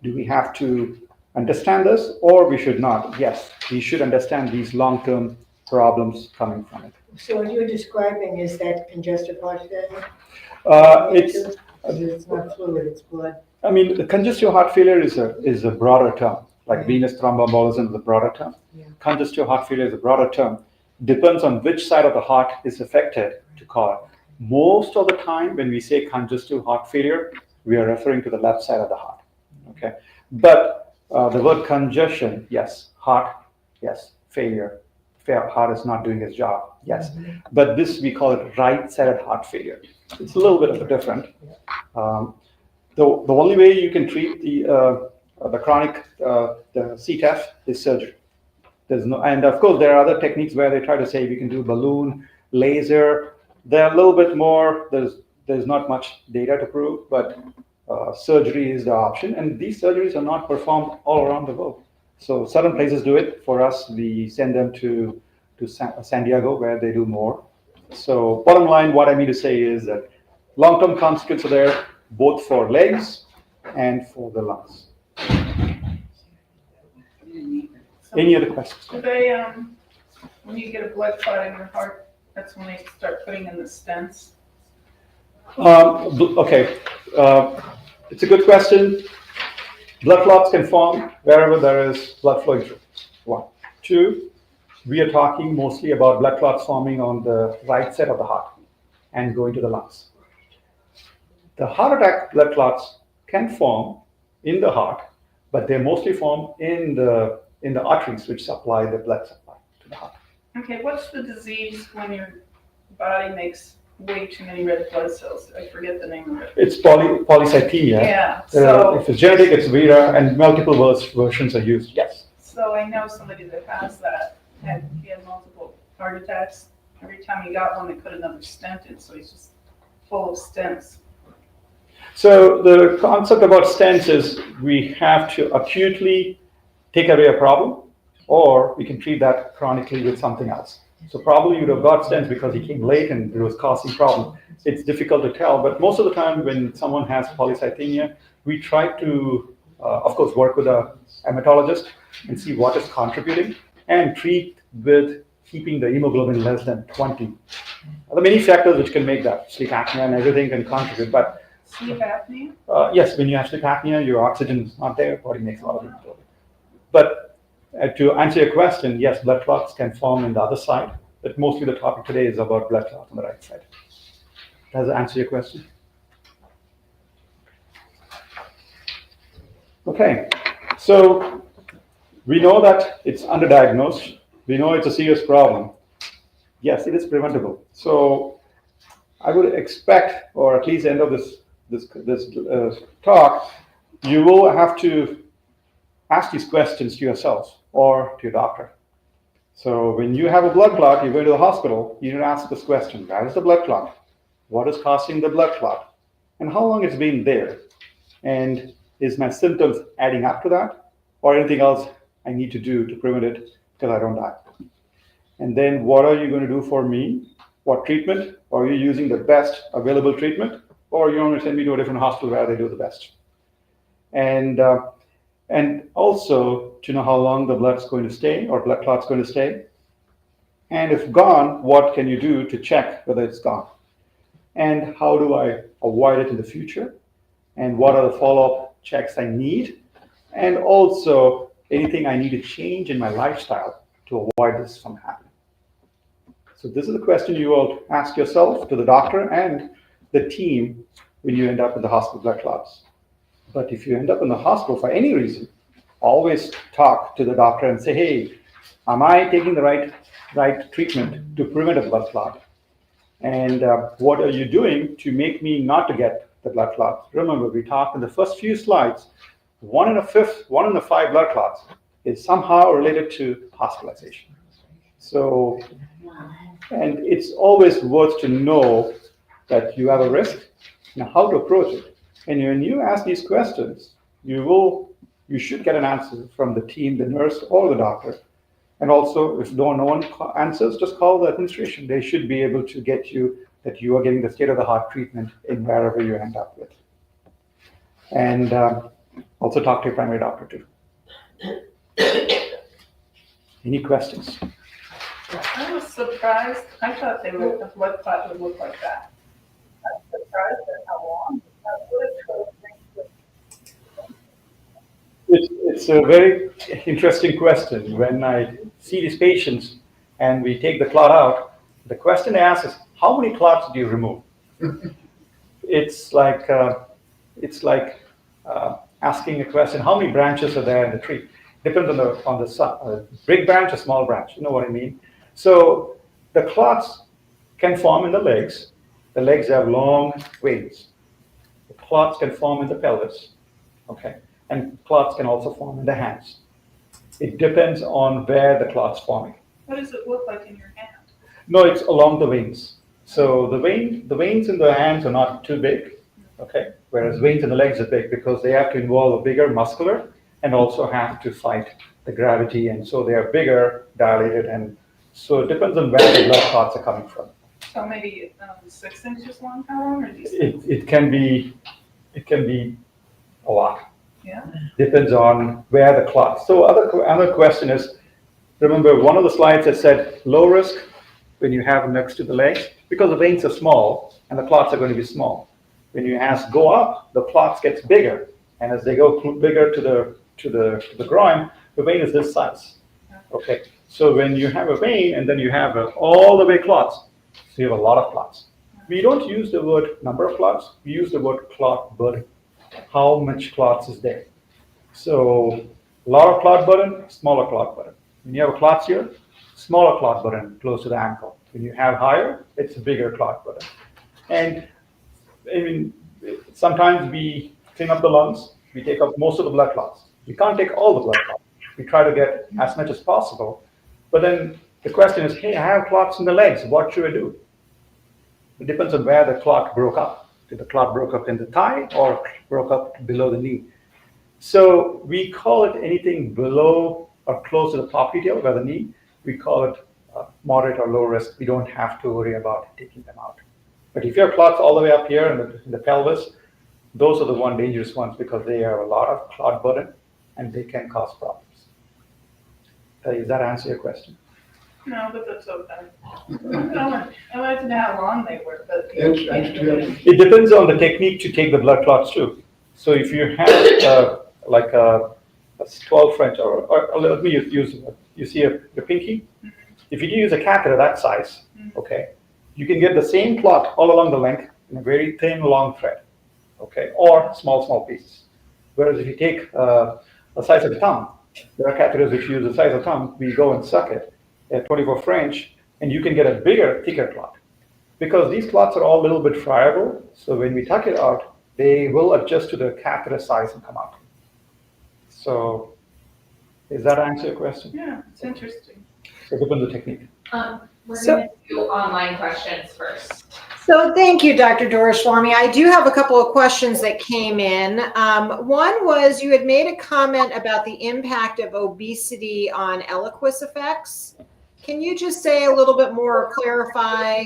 do we have to understand this or we should not? Yes, we should understand these long-term problems coming from it. So what you're describing is that congestive heart failure? It's not fluid, it's blood. I mean, the congestive heart failure is a broader term, like venous thromboembolism is a broader term. Yeah. Congestive heart failure is a broader term. Depends on which side of the heart is affected to call it. Most of the time when we say congestive heart failure, we are referring to the left side of the heart. Okay, but the word congestion, yes. Heart, yes. Failure. Heart is not doing its job, yes. Mm-hmm. But this, we call it right-sided heart failure. It's a little bit of a different. The only way you can treat the chronic the CTEPH is surgery. There's no, and of course there are other techniques where they try to say we can do balloon, laser. They're a little bit more. There's not much data to prove, but surgery is the option, and these surgeries are not performed all around the world. So certain places do it. For us, we send them to San Diego, where they do more. So bottom line, what I mean to say is that long-term consequences are there, both for legs and for the lungs. Any other questions? Do they, when you get a blood clot in your heart, that's when they start putting in the stents? Okay, it's a good question. Blood clots can form wherever there is blood flowing through. 1. 2, we are talking mostly about blood clots forming on the right side of the heart and going to the lungs. The heart attack blood clots can form in the heart, but they mostly form in the arteries which supply the blood supply to the heart. Okay, what's the disease when your body makes way too many red blood cells? I forget the name of it. It's polycythemia. Yeah, so, If it's genetic, it's Vera, and multiple versions are used. Yes. so I know somebody that has that, and he had multiple heart attacks. Every time he got one, they put another stent in, so he's just full of stents. So the concept about stents is we have to acutely take away a problem, or we can treat that chronically with something else. So probably you would have got stents because he came late and it was causing problem. It's difficult to tell, but most of the time when someone has polycythemia, we try to, of course, work with a hematologist and see what is contributing and treat with keeping the hemoglobin less than 20. There are many factors which can make that. Sleep apnea and everything can contribute, but Sleep apnea? yes, when you have sleep apnea, your oxygen is not there, body makes a lot of hemoglobin. But to answer your question, yes, blood clots can form on the other side, but mostly the topic today is about blood clots on the right side. Does that answer your question? Okay, so we know that it's underdiagnosed. We know it's a serious problem. Yes, it is preventable. So I would expect, or at least end of this talk, you will have to ask these questions to yourselves or to your doctor. So when you have a blood clot, you go to the hospital, you need to ask this question: where is the blood clot? What is causing the blood clot? And how long it's been there? And is my symptoms adding up to that? Or anything else I need to do to prevent it till I don't die? And then what are you going to do for me? What treatment? Are you using the best available treatment? Or you want to send me to a different hospital where they do the best? And also to know how long the blood's going to stay or blood clot's going to stay. And if gone, what can you do to check whether it's gone? And how do I avoid it in the future? And what are the follow-up checks I need? And also anything I need to change in my lifestyle to avoid this from happening. So this is a question you will ask yourself, to the doctor and the team when you end up in the hospital blood clots. But if you end up in the hospital for any reason, always talk to the doctor and say, hey, am I taking the right treatment to prevent a blood clot? And what are you doing to make me not to get the blood clots? Remember, we talked in the first few slides, 1 in 5 blood clots is somehow related to hospitalization. So, and it's always worth to know that you have a risk and how to approach it. And when you ask these questions, you should get an answer from the team, the nurse, or the doctor. And also, if no one answers, just call the administration. They should be able to get you that you are getting the state-of-the-art treatment in wherever you end up with. And also talk to your primary doctor too. Any questions? I was surprised. I thought a blood clot would look like that. I'm surprised at how long. It's a very interesting question. When I see these patients and we take the clot out, the question I ask is, how many clots do you remove? It's like asking a question, how many branches are there in the tree? Depends on the big branch or small branch, you know what I mean? So the clots can form in the legs. The legs have long veins. The clots can form in the pelvis, okay? And clots can also form in the hands. It depends on where the clot's forming. What does it look like in your hand? No, it's along the veins. So the veins in the hands are not too big, okay? Whereas veins in the legs are big because they have to involve a bigger muscular and also have to fight the gravity, and so they are bigger, dilated, and so it depends on where the blood clots are coming from. So maybe 6 inches long. How long are these? It can be a lot. Yeah. Depends on where the clots. So other question is, remember one of the slides that said low risk when you have them next to the legs, because the veins are small and the clots are going to be small. When you go up, the clots gets bigger, and as they go bigger to the groin, the vein is this size. Okay. So when you have a vein and then you have all the way clots, so you have a lot of clots. We don't use the word number of clots, we use the word clot burden. How much clots is there? So a lot of clot burden, smaller clot burden. When you have clots here, smaller clot burden close to the ankle. When you have higher, it's a bigger clot burden. And I mean, sometimes we clean up the lungs, we take up most of the blood clots. We can't take all the blood clots. We try to get as much as possible. But then the question is, hey, I have clots in the legs, what should I do? It depends on where the clot broke up. Did the clot broke up in the thigh or broke up below the knee? So we call it anything below or close to the popliteal, where the knee, we call it moderate or low risk. We don't have to worry about taking them out. But if you have clots all the way up here in the pelvis, those are the one dangerous ones because they have a lot of clot burden and they can cause problems. Does that answer your question? No, but that's okay. I wanted to know how long they were, but. It depends on the technique to take the blood clots too. So if you have like a 12 French, or let me use, you see your pinky? Mm-hmm. If you use a catheter that size, okay, you can get the same clot all along the length in a very thin, long thread, okay, or small pieces. Whereas if you take the size of the thumb, there are catheters which use the size of the thumb, we go and suck it at 24 French, and you can get a bigger, thicker clot. Because these clots are all a little bit friable, so when we tuck it out, they will adjust to the catheter size and come out. So, does that answer your question? Yeah, it's interesting. So it depends on the technique. We're going to do online questions first. So thank you, Dr. Doraiswamy. I do have a couple of questions that came in. One was you had made a comment about the impact of obesity on Eliquis effects. Can you just say a little bit more or clarify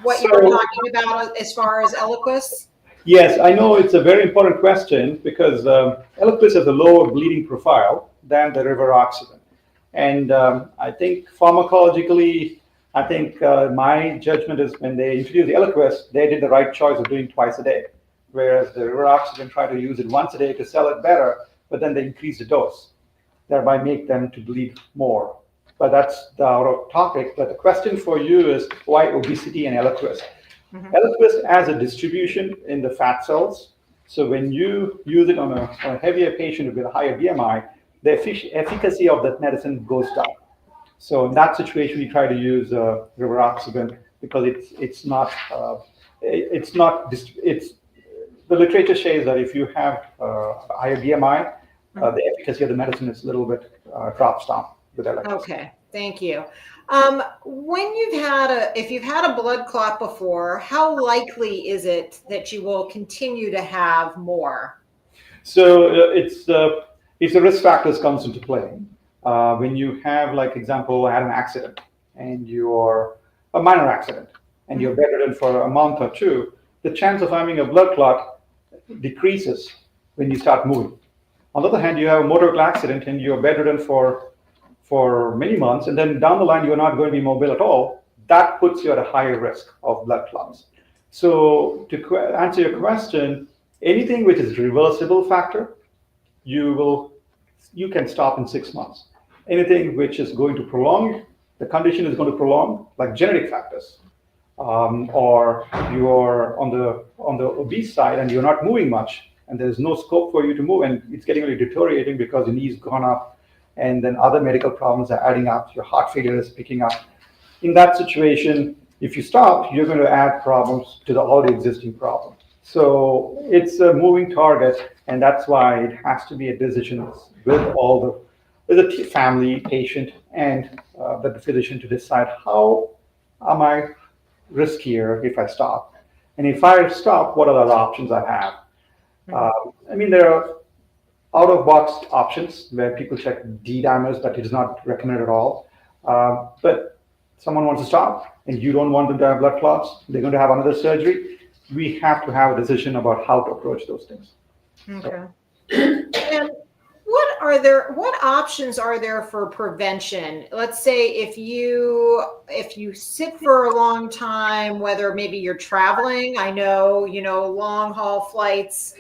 what you were talking about as far as Eliquis? Yes, I know it's a very important question because Eliquis has a lower bleeding profile than the rivaroxaban. And I think pharmacologically, I think my judgment is when they introduced the Eliquis, they did the right choice of doing twice a day. Whereas the rivaroxaban tried to use it once a day to sell it better, but then they increased the dose, thereby make them to bleed more. But that's out of topic. But the question for you is why obesity and Eliquis? Eliquis has a distribution in the fat cells. So when you use it on a heavier patient with a higher BMI, the efficacy of that medicine goes down. So in that situation, we try to use rivaroxaban because the literature says that if you have a higher BMI, the efficacy of the medicine is a little bit drops down with Eliquis. Okay, thank you. When if you've had a blood clot before, how likely is it that you will continue to have more? So it's the risk factors comes into play. When you have, like example, I had an accident and you're a minor accident and you're bedridden for a month or two, the chance of having a blood clot decreases when you start moving. On the other hand, you have a motor vehicle accident and you're bedridden for many months, and then down the line you're not going to be mobile at all. That puts you at a higher risk of blood clots. So to answer your question, anything which is reversible factor, you can stop in 6 months. Anything which is going to prolong, the condition is going to prolong, like genetic factors, or you're on the obese side and you're not moving much, and there's no scope for you to move, and it's getting really deteriorating because your knee's gone up, and then other medical problems are adding up, your heart failure is picking up. In that situation, if you stop, you're going to add problems to the already existing problem. So it's a moving target, and that's why it has to be a decision with the family, patient, and the physician to decide how am I riskier if I stop, and if I stop, what are the options I have? There are out-of-box options where people check D-dimers, but it is not recommended at all. But someone wants to stop, and you don't want them to have blood clots, they're going to have another surgery. We have to have a decision about how to approach those things. Okay. And what options are there for prevention? Let's say if you sit for a long time, whether maybe you're traveling, I know, long haul flights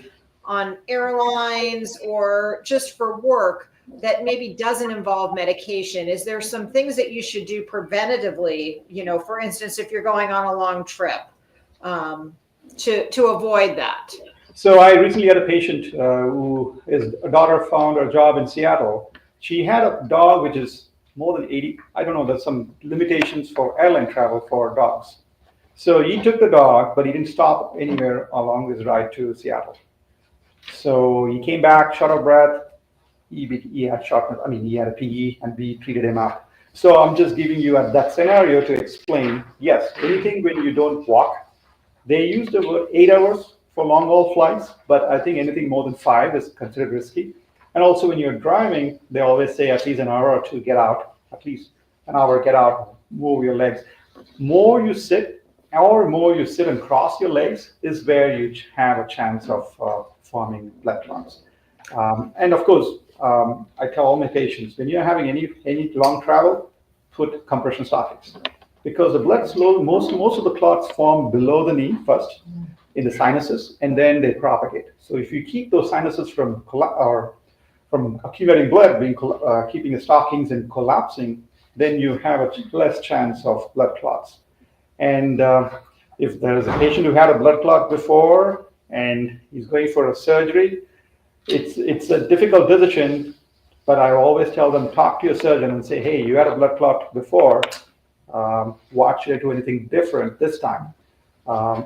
on airlines or just for work, that maybe doesn't involve medication? Is there some things that you should do preventatively, for instance, if you're going on a long trip, to avoid that? So I recently had a patient who his daughter found a job in Seattle. She had a dog which is more than 80. I don't know, there's some limitations for airline travel for dogs. So he took the dog, but he didn't stop anywhere along his ride to Seattle. So he came back, short of breath. He had shortness. I mean, he had a PE, and we treated him up. So I'm just giving you that scenario to explain. Yes, anything when you don't walk. They use the word 8 hours for long haul flights, but I think anything more than 5 is considered risky. And also when you're driving, they always say at least an hour or two, get out, at least an hour, get out, move your legs. More you sit and cross your legs is where you have a chance of forming blood clots. And of course, I tell all my patients, when you're having any long travel, put compression stockings. Because the blood flow, most of the clots form below the knee first, in the sinuses, and then they propagate. So if you keep those sinuses from accumulating blood, keeping the stockings and collapsing, then you have a less chance of blood clots. And if there is a patient who had a blood clot before and he's going for a surgery, it's a difficult decision, but I always tell them, talk to your surgeon and say, hey, you had a blood clot before. Watch you do anything different this time.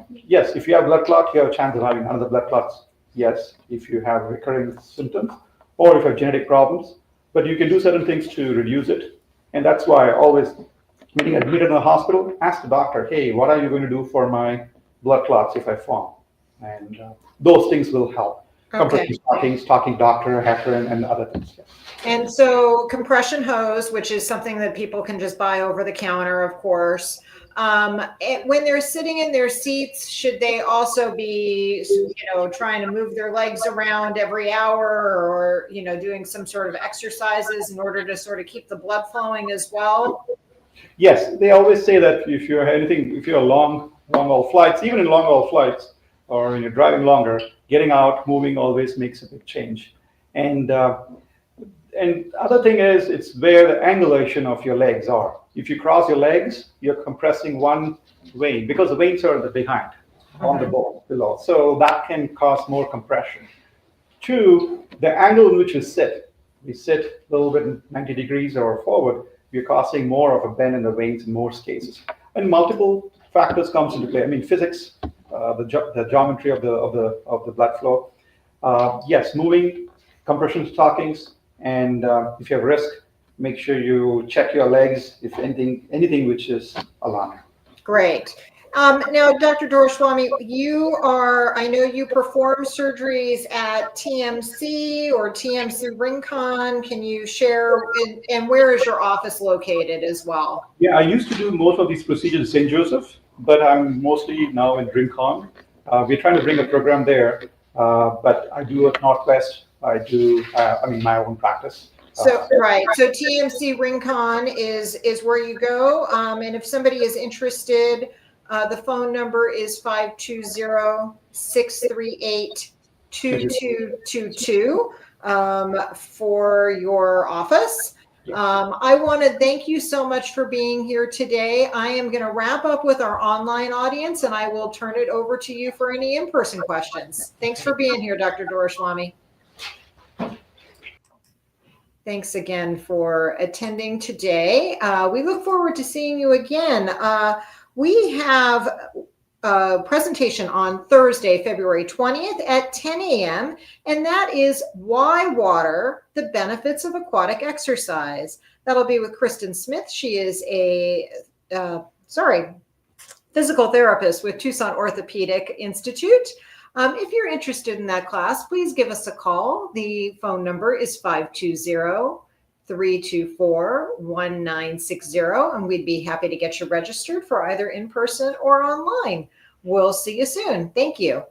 Yes, if you have blood clot, you have a chance of having another blood clots. Yes, if you have recurring symptoms or if you have genetic problems, but you can do certain things to reduce it. And that's why I always, when you get admitted in the hospital, ask the doctor, hey, what are you going to do for my blood clots if I form? And those things will help. Compression stockings, talking doctor, heparin, and other things. Yeah. And so compression hose, which is something that people can just buy over the counter, of course. When they're sitting in their seats, should they also be, trying to move their legs around every hour, or, doing some sort of exercises in order to sort of keep the blood flowing as well? Yes, they always say that if you're long haul flights, even in long haul flights, or when you're driving longer, getting out, moving always makes a big change. And other thing is, it's where the angulation of your legs are. If you cross your legs, you're compressing one vein, because the veins are behind, on the bone below. So that can cause more compression. 2, the angle in which you sit. We sit a little bit 90 degrees or forward, you're causing more of a bend in the veins in most cases. And multiple factors comes into play. I mean, physics, the geometry of the blood flow. Yes, moving, compression stockings, and if you have risk, make sure you check your legs if anything which is alarming. Great. Now, Dr. Doraiswamy, I know you perform surgeries at TMC or TMC Rincon. Can you share, and where is your office located as well? Yeah, I used to do most of these procedures in St. Joseph, but I'm mostly now in Rincon. We're trying to bring a program there, but I do at Northwest. I do, my own practice. So TMC Rincon is where you go. And if somebody is interested, the phone number is 520-638-2222 for your office. I want to thank you so much for being here today. I am going to wrap up with our online audience, and I will turn it over to you for any in-person questions. Thanks for being here, Dr. Doraiswamy. Thanks again for attending today. We look forward to seeing you again. We have a presentation on Thursday, February 20th at 10 a.m. And that is Why Water, the Benefits of Aquatic Exercise. That'll be with Kristen Smith. She is a physical therapist with Tucson Orthopedic Institute. If you're interested in that class, please give us a call. The phone number is 520-324-1960, and we'd be happy to get you registered for either in person or online. We'll see you soon. Thank you.